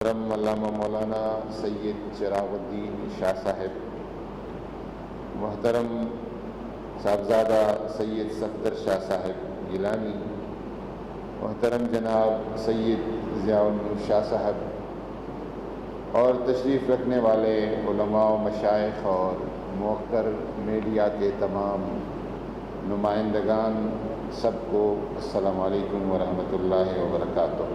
محترم علامہ مولانا سید چراغ الدین شاہ صاحب، محترم صاحبزادہ سید صفدر شاہ صاحب گیلانی، محترم جناب سید ضیاء النور شاہ صاحب اور تشریف رکھنے والے علماء و مشائخ اور موقر میڈیا کے تمام نمائندگان، سب کو السلام علیکم ورحمۃ اللہ وبرکاتہ۔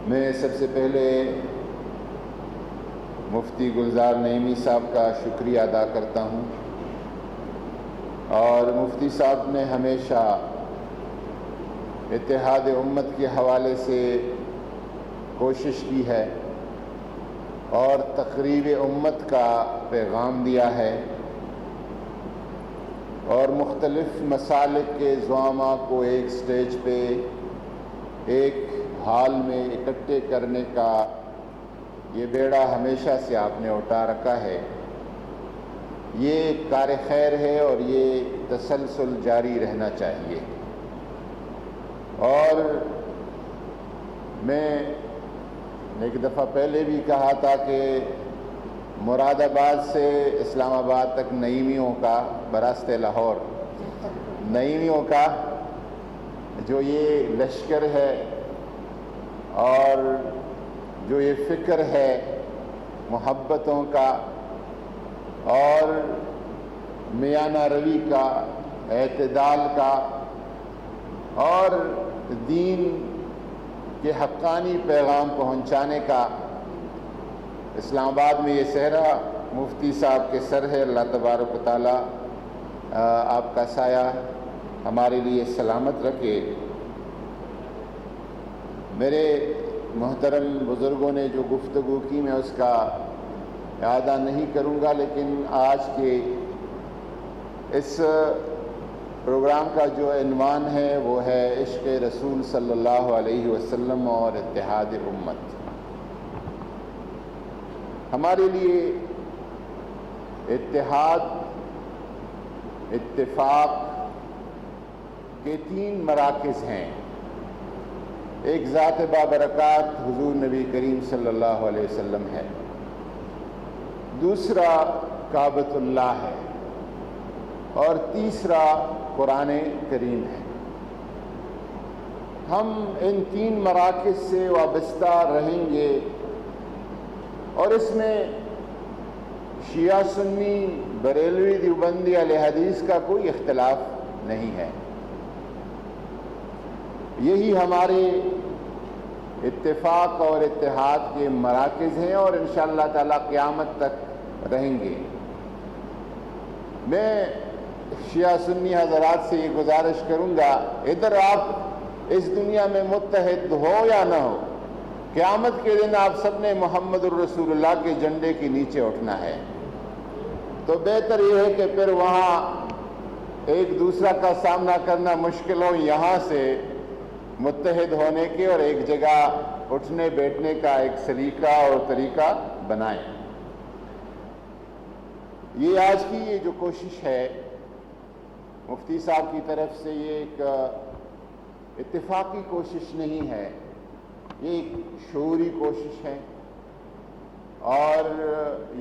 میں سب سے پہلے مفتی گلزار نعیمی صاحب کا شکریہ ادا کرتا ہوں، اور مفتی صاحب نے ہمیشہ اتحاد امت کے حوالے سے کوشش کی ہے اور تقریب امت کا پیغام دیا ہے، اور مختلف مسالک کے زعماء کو ایک سٹیج پہ ایک حال میں اکٹھے کرنے کا یہ بیڑا ہمیشہ سے آپ نے اٹھا رکھا ہے۔ یہ کار خیر ہے اور یہ تسلسل جاری رہنا چاہیے۔ اور میں ایک دفعہ پہلے بھی کہا تھا کہ مراد آباد سے اسلام آباد تک نعیمیوں کا، براست لاہور نعیمیوں کا جو یہ لشکر ہے اور جو یہ فکر ہے محبتوں کا اور میانہ روی کا، اعتدال کا اور دین کے حقانی پیغام پہنچانے کا، اسلام آباد میں یہ صحرا مفتی صاحب کے سر ہے۔ اللہ تبارک و تعالیٰ آپ کا سایہ ہمارے لیے سلامت رکھے۔ میرے محترم بزرگوں نے جو گفتگو کی میں اس کا اعادہ نہیں کروں گا، لیکن آج کے اس پروگرام کا جو عنوان ہے وہ ہے عشق رسول صلی اللہ علیہ وسلم اور اتحاد امت۔ ہمارے لیے اتحاد، اتفاق کے تین مراکز ہیں۔ ایک ذات بابرکات حضور نبی کریم صلی اللہ علیہ وسلم ہے، دوسرا کعبۃ اللہ ہے، اور تیسرا قرآن کریم ہے۔ ہم ان تین مراکز سے وابستہ رہیں گے، اور اس میں شیعہ سنی بریلوی دیوبندی اہل حدیث کا کوئی اختلاف نہیں ہے۔ یہی ہمارے اتفاق اور اتحاد کے مراکز ہیں، اور انشاءاللہ تعالی قیامت تک رہیں گے۔ میں شیعہ سنی حضرات سے یہ گزارش کروں گا، ادھر آپ اس دنیا میں متحد ہو یا نہ ہو، قیامت کے دن آپ سب نے محمد الرسول اللہ کے جھنڈے کے نیچے اٹھنا ہے۔ تو بہتر یہ ہے کہ پھر وہاں ایک دوسرا کا سامنا کرنا مشکل ہو، یہاں سے متحد ہونے کے اور ایک جگہ اٹھنے بیٹھنے کا ایک سلیقہ اور طریقہ بنائیں۔ یہ آج کی یہ جو کوشش ہے مفتی صاحب کی طرف سے، یہ ایک اتفاقی کوشش نہیں ہے، یہ ایک شعوری کوشش ہے، اور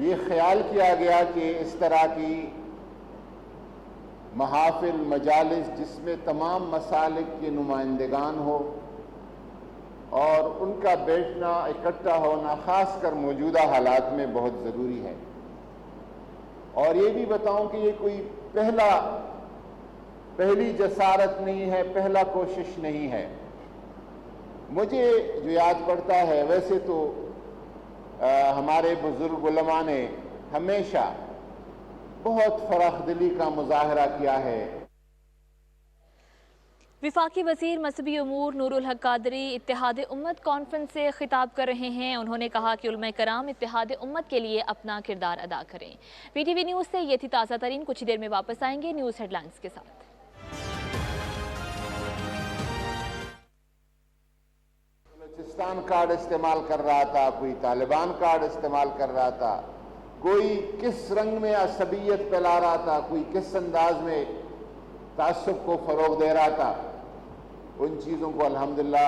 یہ خیال کیا گیا کہ اس طرح کی محافل، مجالس جس میں تمام مسالک کے نمائندگان ہو اور ان کا بیٹھنا، اکٹھا ہونا خاص کر موجودہ حالات میں بہت ضروری ہے۔ اور یہ بھی بتاؤں کہ یہ کوئی پہلی جسارت نہیں ہے، پہلا کوشش نہیں ہے۔ مجھے جو یاد پڑتا ہے، ویسے تو ہمارے بزرگ علماء نے ہمیشہ بہت فراخ دلی کا مظاہرہ کیا ہے۔ وفاقی وزیر مذہبی امور نور الحق قادری اتحاد امت کانفرنس سے خطاب کر رہے ہیں۔ انہوں نے کہا کہ علماء کرام اتحاد امت کے لیے اپنا کردار ادا کریں۔ پی ٹی وی نیوز سے یہ تھی تازہ ترین، کچھ دیر میں واپس آئیں گے نیوز ہیڈ لائنز کے ساتھ۔ بلوچستان کارڈ استعمال کر رہا تھا، کوئی طالبان کارڈ استعمال کر رہا تھا، کوئی کس رنگ میں عصبیت پھیلا رہا تھا، کوئی کس انداز میں تعصب کو فروغ دے رہا تھا۔ ان چیزوں کو الحمدللہ